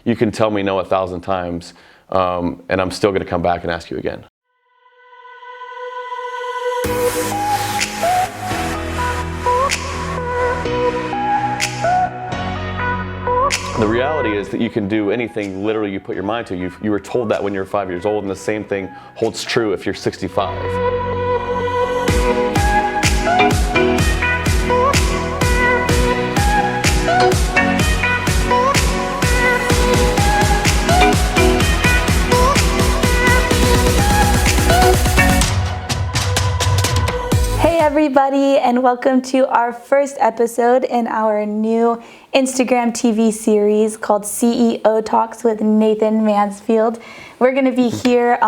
you can tell me no 1,000 times, and I'm still going to come back and ask you again. The reality is that you can do anything literally you put your mind to. You were told that when you were 5 years old, and the same thing holds true if you're 65. Everybody, and welcome to our first episode in our new Instagram TV series called CEO Talks with Nathan Mansfield. We're going to be here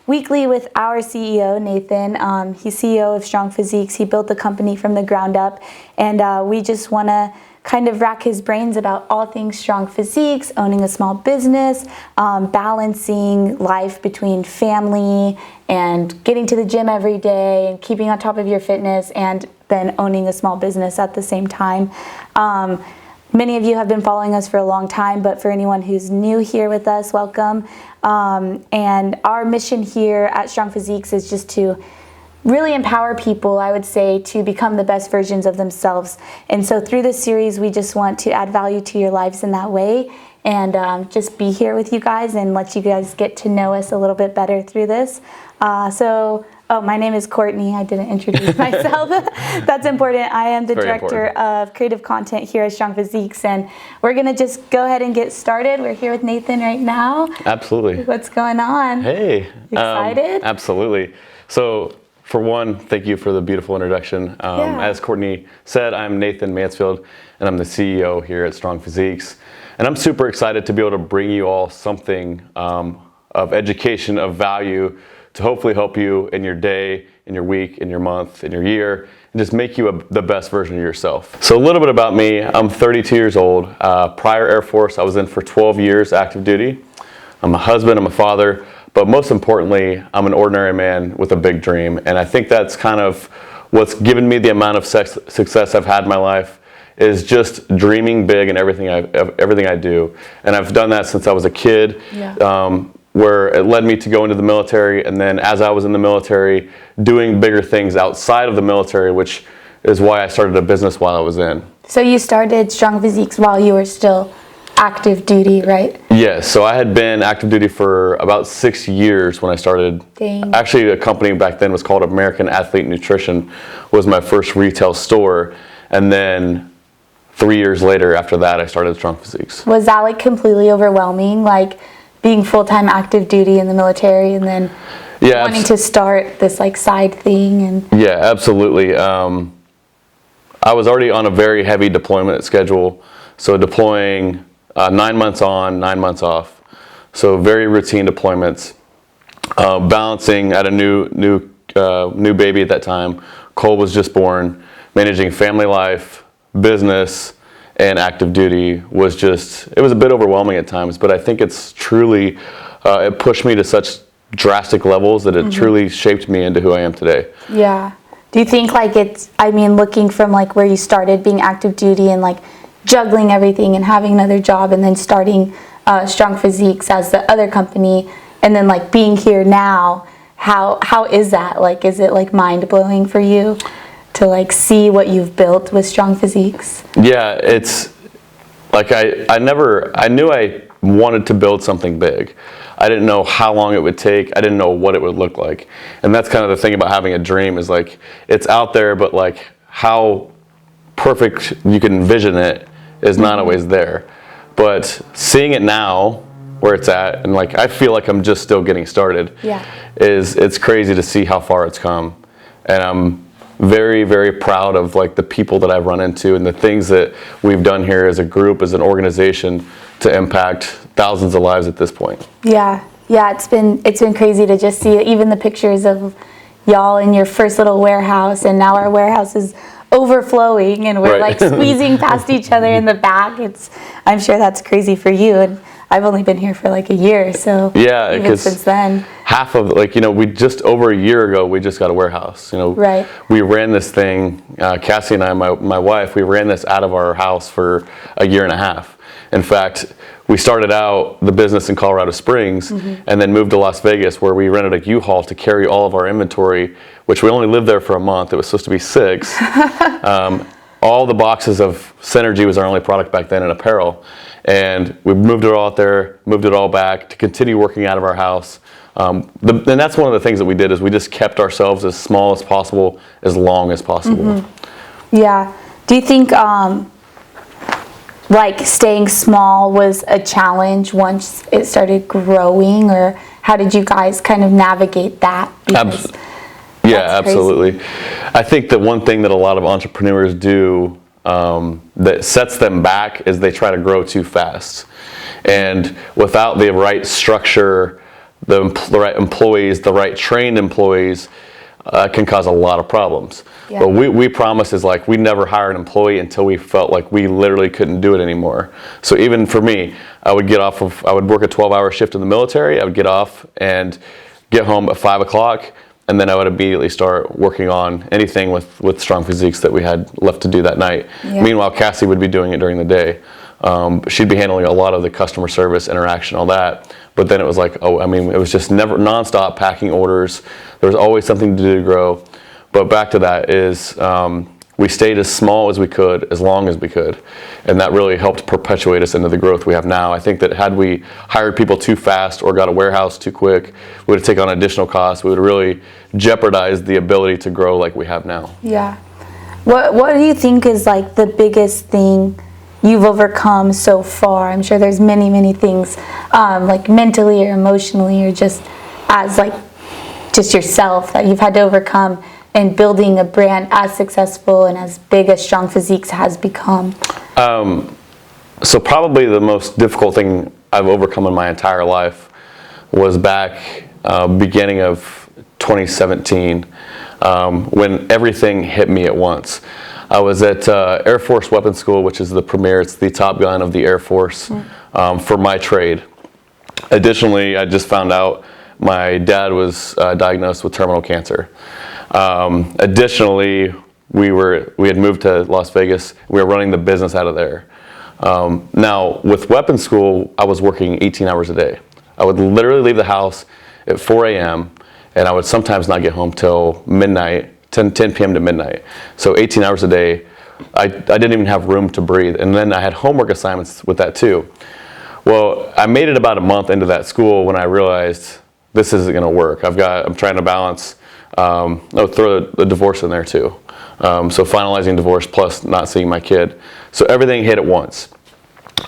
weekly with our CEO, Nathan. He's CEO of Strong Physiques. He built the company from the ground up, and we just want to kind of rack his brains about all things Strong Physiques, owning a small business, balancing life between family and getting to the gym every day and keeping on top of your fitness, and then owning a small business at the same time. Many of you have been following us for a long time, but for anyone who's new here with us, welcome. And our mission here at Strong Physiques is just to really empower people, I would say, to become the best versions of themselves. And so through this series, we just want to add value to your lives in that way, and just be here with you guys and let you guys get to know us a little bit better through this. My name is Courtney. I didn't introduce myself. That's important. I am the director of creative content here at Strong Physiques, and we're going to just go ahead and get started. We're here with Nathan right now. Absolutely. What's going on? Hey. Excited? Absolutely. So, for one, thank you for the beautiful introduction. As Courtney said, I'm Nathan Mansfield, and I'm the CEO here at Strong Physiques. And I'm super excited to be able to bring you all something of education, of value, to hopefully help you in your day, in your week, in your month, in your year, and just make you the best version of yourself. So a little bit about me. I'm 32 years old. Prior Air Force, I was in for 12 years active duty. I'm a husband, I'm a father. But most importantly, I'm an ordinary man with a big dream. And I think that's kind of what's given me the amount of success I've had in my life, is just dreaming big in everything I do. And I've done that since I was a kid, where it led me to go into the military. And then as I was in the military, doing bigger things outside of the military, which is why I started a business while I was in. So you started Strong Physiques while you were still active duty, right? Yes, so I had been active duty for about 6 years when I started. Dang. Actually, a company back then was called American Athlete Nutrition, was my first retail store. And then 3 years later after that, I started Strong Physiques. Was that like completely overwhelming, like being full-time active duty in the military and then wanting to start this like side thing? And yeah, absolutely. I was already on a very heavy deployment schedule, so deploying 9 months on, 9 months off. So very routine deployments. Balancing at a new baby at that time. Cole was just born. Managing family life, business, and active duty was it was a bit overwhelming at times, but I think it's truly, it pushed me to such drastic levels that it truly shaped me into who I am today. Yeah. Do you think like looking from like where you started being active duty and like juggling everything and having another job and then starting Strong Physiques as the other company and then like being here now, how is that? Like, is it like mind-blowing for you to like see what you've built with Strong Physiques? Yeah, it's like I knew I wanted to build something big. I didn't know how long it would take. I didn't know what it would look like. And that's kind of the thing about having a dream, is like it's out there, but like how perfect you can envision it is not always there. But seeing it now where it's at, and like I feel like I'm just still getting started, it's crazy to see how far it's come. And I'm very, very proud of like the people that I've run into and the things that we've done here as a group, as an organization, to impact thousands of lives at this point. Yeah, it's been crazy to just see even the pictures of y'all in your first little warehouse, and now our warehouse is overflowing and we're like squeezing past each other in the back. I'm sure that's crazy for you, and I've only been here for like a year, so yeah, even since then. Half of we just over a year ago we just got a warehouse. We ran this thing. Cassie and I, my wife, we ran this out of our house for a year and a half. In fact, we started out the business in Colorado Springs and then moved to Las Vegas, where we rented a U-Haul to carry all of our inventory, which we only lived there for a month. It was supposed to be 6. All the boxes of Synergy was our only product back then in apparel. And we moved it all out there, moved it all back to continue working out of our house. And that's one of the things that we did, is we just kept ourselves as small as possible, as long as possible. Yeah. Do you think like staying small was a challenge once it started growing, or how did you guys kind of navigate that? Yeah, absolutely. I think that one thing that a lot of entrepreneurs do that sets them back is they try to grow too fast. And without the right structure, the right employees, the right trained employees, can cause a lot of problems. Yeah. But we promise is like, we never hire an employee until we felt like we literally couldn't do it anymore. So even for me, I would work a 12-hour shift in the military. I would get off and get home at 5 o'clock. And then I would immediately start working on anything with Strong Physiques that we had left to do that night. Yeah. Meanwhile, Cassie would be doing it during the day. She'd be handling a lot of the customer service interaction, all that. But then it was like, it was just never nonstop packing orders. There was always something to do to grow. But back to that is, we stayed as small as we could, as long as we could. And that really helped perpetuate us into the growth we have now. I think that had we hired people too fast or got a warehouse too quick, we would have taken on additional costs. We would really jeopardize the ability to grow like we have now. Yeah. What do you think is like the biggest thing you've overcome so far? I'm sure there's many, many things, like mentally or emotionally, or just as like just yourself that you've had to overcome in building a brand as successful and as big as Strong Physiques has become? So probably the most difficult thing I've overcome in my entire life was back beginning of 2017, when everything hit me at once. I was at Air Force Weapons School, which is the premier, it's the Top Gun of the Air Force, for my trade. Additionally, I just found out my dad was diagnosed with terminal cancer. Additionally, we had moved to Las Vegas. We were running the business out of there. Now, with weapons school, I was working 18 hours a day. I would literally leave the house at 4 a.m. and I would sometimes not get home till midnight, 10 p.m. to midnight. So 18 hours a day. I didn't even have room to breathe. And then I had homework assignments with that too. Well, I made it about a month into that school when I realized this isn't going to work. I'm trying to balance. Throw the divorce in there too. So finalizing divorce plus not seeing my kid. So everything hit at once.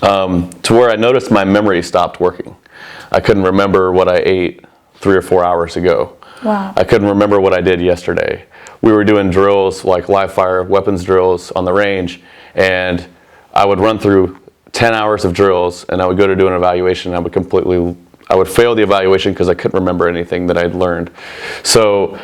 To where I noticed my memory stopped working. I couldn't remember what I ate 3 or 4 hours ago. Wow. I couldn't remember what I did yesterday. We were doing drills, like live fire weapons drills on the range, and I would run through 10 hours of drills, and I would go to do an evaluation, and I would fail the evaluation because I couldn't remember anything that I'd learned. So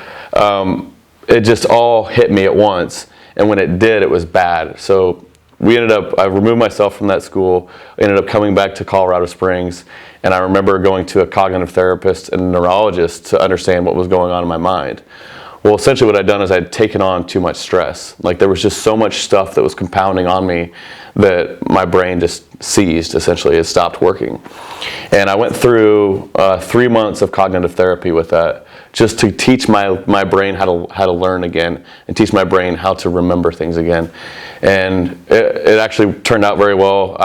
it just all hit me at once, and when it did, it was bad. So I removed myself from that school, ended up coming back to Colorado Springs, and I remember going to a cognitive therapist and a neurologist to understand what was going on in my mind. Well, essentially what I'd done is I'd taken on too much stress. Like, there was just so much stuff that was compounding on me that my brain just seized, essentially. It stopped working. And I went through 3 months of cognitive therapy with that, just to teach my brain how to learn again, and teach my brain how to remember things again. And it actually turned out very well.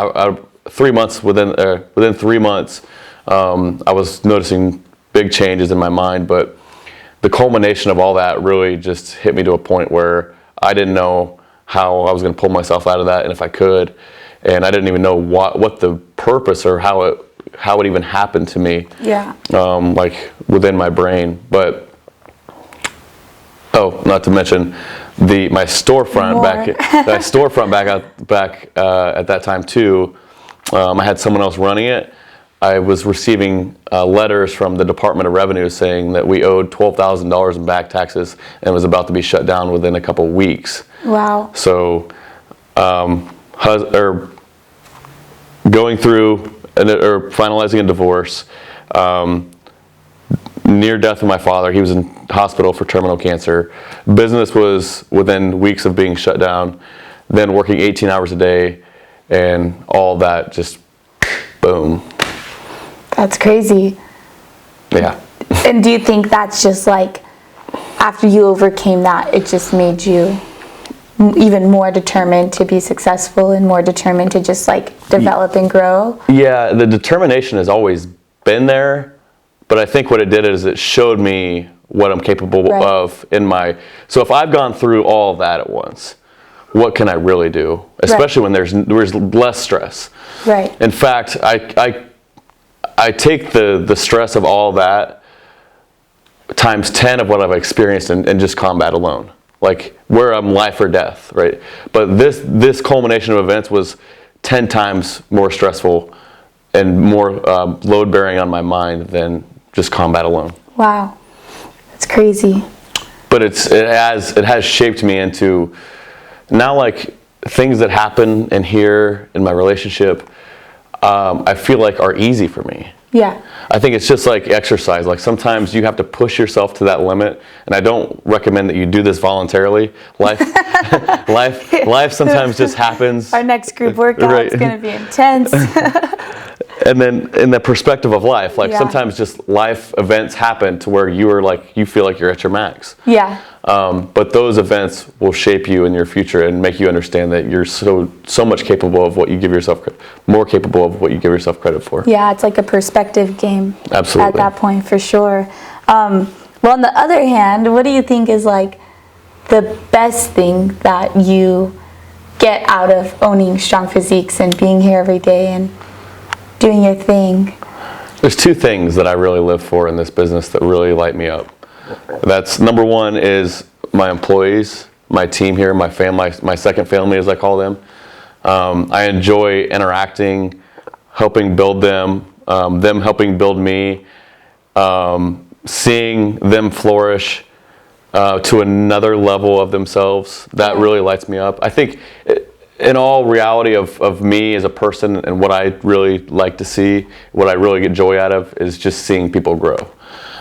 Within 3 months, I was noticing big changes in my mind, but the culmination of all that really just hit me to a point where I didn't know how I was going to pull myself out of that, and if I could, and I didn't even know what the purpose or how it even happened to me. Yeah. Like within my brain, but not to mention my storefront back at that time too. I had someone else running it. I was receiving letters from the Department of Revenue saying that we owed $12,000 in back taxes and was about to be shut down within a couple weeks. Wow. So, going through or finalizing a divorce, near death of my father. He was in hospital for terminal cancer. Business was within weeks of being shut down. Then working 18 hours a day, and all that just boom. That's crazy. Yeah. And do you think that's just like, after you overcame that, it just made you even more determined to be successful and more determined to just like develop and grow? Yeah, the determination has always been there, but I think what it did is it showed me what I'm capable of in my, so if I've gone through all of that at once, what can I really do? Especially when there's less stress. Right. In fact, I take the stress of all that times 10 of what I've experienced in just combat alone. Like where I'm life or death, right? But this culmination of events was 10 times more stressful and more load bearing on my mind than just combat alone. Wow, that's crazy. But it has shaped me into now, like things that happen in here in my relationship, I feel like are easy for me. Yeah. I think it's just like exercise. Like sometimes you have to push yourself to that limit, and I don't recommend that you do this voluntarily. Life sometimes just happens. Our next group workout is going to be intense. And then in the perspective of life, like sometimes just life events happen to where you feel like you're at your max. Yeah. But those events will shape you in your future and make you understand that you're so much capable of what you give yourself, more capable of what you give yourself credit for. Yeah, it's like a perspective game. Absolutely. At that point, for sure. Well, on the other hand, what do you think is like the best thing that you get out of owning Strong Physiques and being here every day and doing your thing? There's two things that I really live for in this business that really light me up. That's number one is my employees, my team here, my family, my second family as I call them. I enjoy interacting, helping build them helping build me, seeing them flourish to another level of themselves. That really lights me up. I think in all reality of me as a person and what I really like to see, what I really get joy out of is just seeing people grow.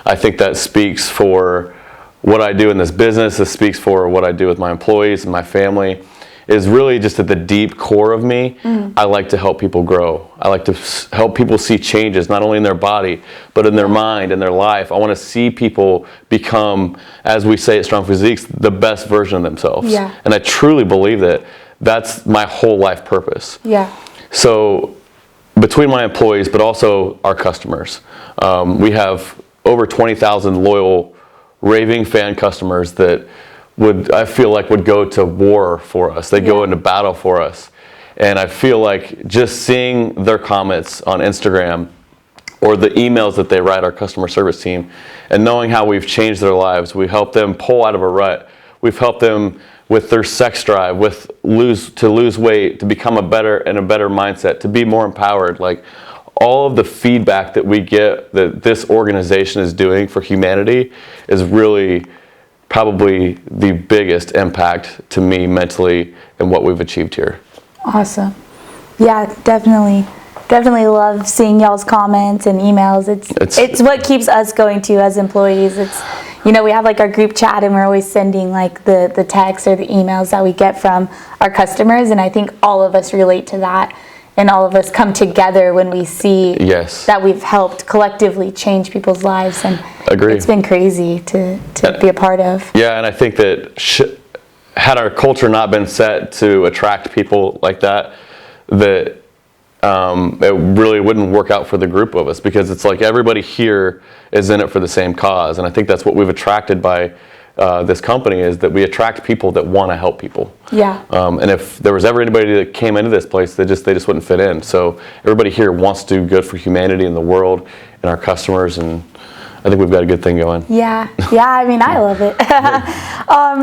I think that speaks for what I do in this business. This speaks for what I do with my employees and my family. Is really just at the deep core of me. I like to help people grow. I like to help people see changes, not only in their body, but in their mind and their life. I want to see people become, as we say at Strong Physiques, the best version of themselves. Yeah. And I truly believe that that's my whole life purpose. Yeah. So between my employees, but also our customers, we have over 20,000 loyal, raving fan customers that I feel like would go to war for us. They go into battle for us. And I feel like just seeing their comments on Instagram or the emails that they write our customer service team and knowing how we've changed their lives, we help them pull out of a rut. We've helped them with their sex drive, to lose weight, to become a better mindset, to be more empowered. Like all of the feedback that we get that this organization is doing for humanity is really probably the biggest impact to me mentally in what we've achieved here. Awesome. Yeah, definitely love seeing y'all's comments and emails. It's what keeps us going too as employees. It's, we have like our group chat and we're always sending like the texts or the emails that we get from our customers, and I think all of us relate to that. And all of us come together when we see that we've helped collectively change people's lives. And it's been crazy to be a part of. Yeah, and I think that had our culture not been set to attract people like that, it really wouldn't work out for the group of us, because it's like everybody here is in it for the same cause. And I think that's what we've attracted by this company, is that we attract people that want to help people. Yeah. And if there was ever anybody that came into this place, they just wouldn't fit in. So everybody here wants to do good for humanity and the world and our customers, and I think we've got a good thing going. Yeah. I mean, I love it.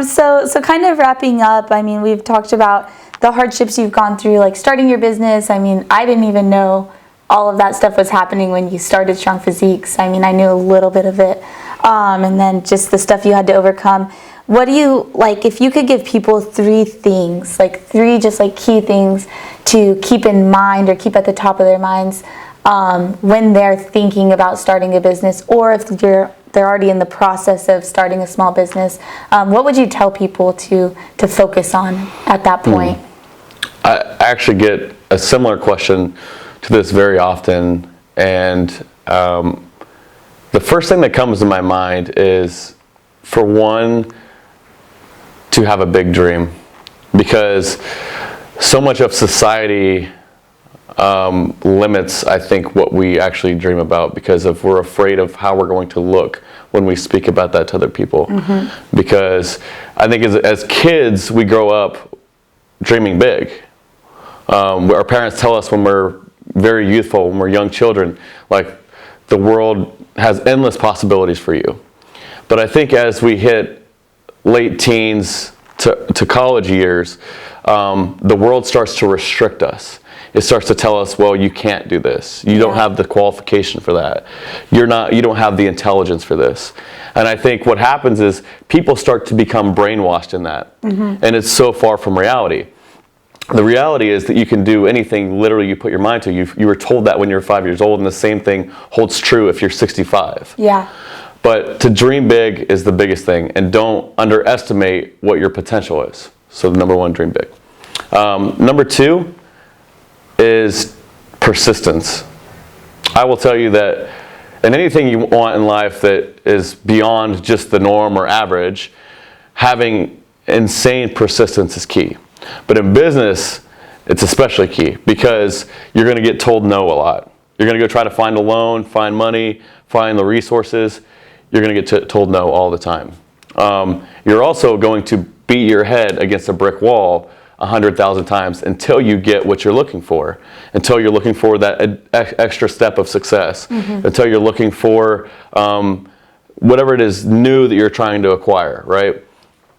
So kind of wrapping up, I mean, we've talked about the hardships you've gone through, like starting your business. I mean, I didn't even know all of that stuff was happening when you started Strong Physiques. I mean, I knew a little bit of it. And then just the stuff you had to overcome. What do you, like, if you could give people three things, like three just like key things to keep in mind or keep at the top of their minds when they're thinking about starting a business, or if they're already in the process of starting a small business, what would you tell people to focus on at that point? I actually get a similar question to this very often, and the first thing that comes to my mind is, for one, to have a big dream, because so much of society limits, I think, what we actually dream about, because we're afraid of how we're going to look when we speak about that to other people. Because I think as kids, we grow up dreaming big. Our parents tell us when we're very youthful, when we're young children, like, the world has endless possibilities for you. But I think as we hit late teens to college years, the world starts to restrict us. It starts to tell us, well, you can't do this. You don't have the qualification for that. You don't have the intelligence for this. And I think what happens is people start to become brainwashed in that. And it's so far from reality. The reality is that you can do anything literally you put your mind to. You were told that when you were 5 years old, and the same thing holds true if you're 65. Yeah. But to dream big is the biggest thing, and don't underestimate what your potential is. So number one, dream big. Number two is persistence. I will tell you that in anything you want in life that is beyond just the norm or average, having insane persistence is key. But in business, it's especially key, because you're going to get told no a lot. You're going to go try to find a loan, find money, find the resources. You're going to get told no all the time. You're also going to beat your head against a brick wall 100,000 times until you get what you're looking for, until you're looking for that extra step of success, until you're looking for whatever it is new that you're trying to acquire, right?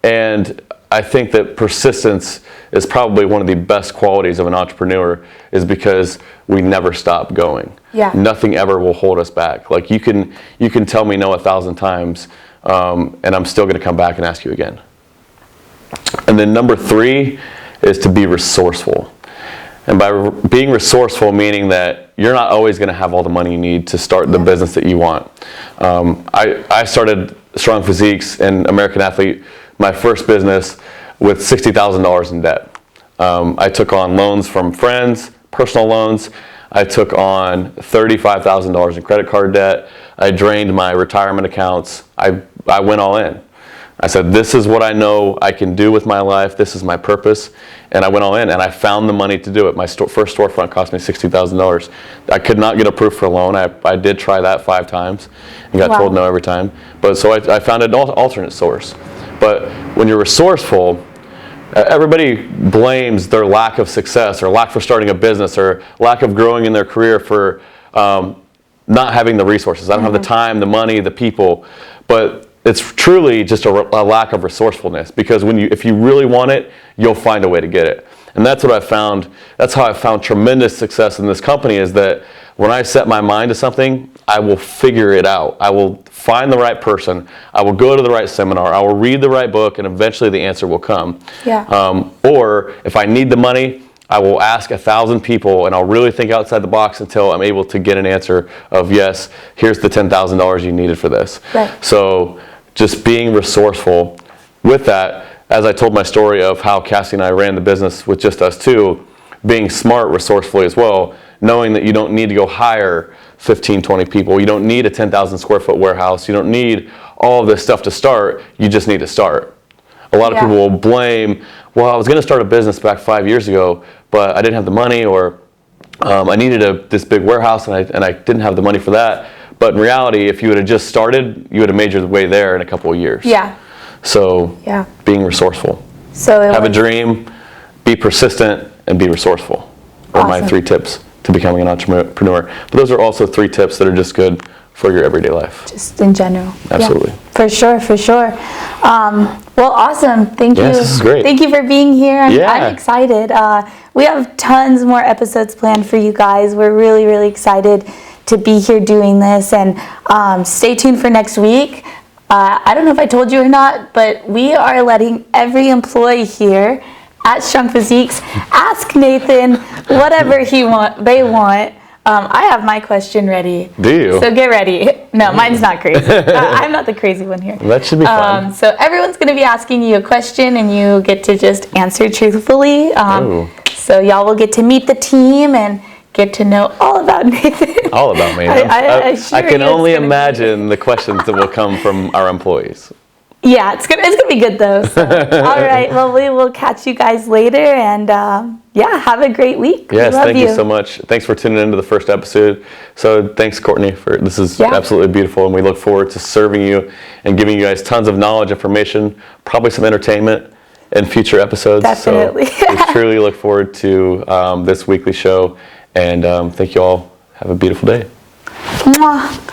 And I think that persistence is probably one of the best qualities of an entrepreneur, is because we never stop going. Yeah. Nothing ever will hold us back. Like, you can tell me no 1,000 times, and I'm still going to come back and ask you again. And then number three is to be resourceful. And by being resourceful, meaning that you're not always going to have all the money you need to start the business that you want. I started Strong Physiques and American Athlete, my first business, with $60,000 in debt. I took on loans from friends, personal loans. I took on $35,000 in credit card debt. I drained my retirement accounts. I went all in. I said, this is what I know I can do with my life. This is my purpose. And I went all in, and I found the money to do it. My first storefront cost me $60,000. I could not get approved for a loan. I did try that 5 times and got told no every time. But so I found an alternate source. But when you're resourceful, everybody blames their lack of success, or lack for starting a business, or lack of growing in their career for not having the resources. I don't have the time, the money, the people. But it's truly just a lack of resourcefulness, because if you really want it, you'll find a way to get it. And that's what I found. That's how I found tremendous success in this company, is that when I set my mind to something, I will figure it out. I will find the right person. I will go to the right seminar. I will read the right book, and eventually the answer will come. Yeah. Or if I need the money, I will ask 1,000 people, and I'll really think outside the box until I'm able to get an answer of, yes, here's the $10,000 you needed for this. Right. So just being resourceful. With that, as I told my story of how Cassie and I ran the business with just us two, being smart resourcefully as well, knowing that you don't need to go hire 15, 20 people. You don't need a 10,000 square foot warehouse. You don't need all of this stuff to start. You just need to start. A lot of people will blame, well, I was going to start a business back 5 years ago, but I didn't have the money, or I needed this big warehouse, and I didn't have the money for that. But in reality, if you would have just started, you would have made your way there in a couple of years. Yeah. So being resourceful. So have a dream, be persistent, and be resourceful are my 3 tips to becoming an entrepreneur. But those are also 3 tips that are just good for your everyday life. Just in general. Absolutely. Yeah, for sure, for sure. Well, awesome. Thank you. This is great. Thank you for being here. I'm excited. We have tons more episodes planned for you guys. We're really, really excited to be here doing this. And stay tuned for next week. I don't know if I told you or not, but we are letting every employee here at Strong Physiques ask Nathan whatever they want. I have my question ready. Do you? So get ready. No, mine's not crazy. I'm not the crazy one here. That should be fun. So everyone's going to be asking you a question, and you get to just answer truthfully. So y'all will get to meet the team and get to know all about Nathan. All about me. I can only imagine the questions that will come from our employees. Yeah, it's gonna be good though. So. All right, well, we will catch you guys later, and have a great week. Yes, thank you so much. Thanks for tuning into the first episode. So thanks, Courtney, for this is absolutely beautiful, and we look forward to serving you and giving you guys tons of knowledge, information, probably some entertainment in future episodes. Definitely. So we truly look forward to this weekly show, and thank you all. Have a beautiful day. Mwah.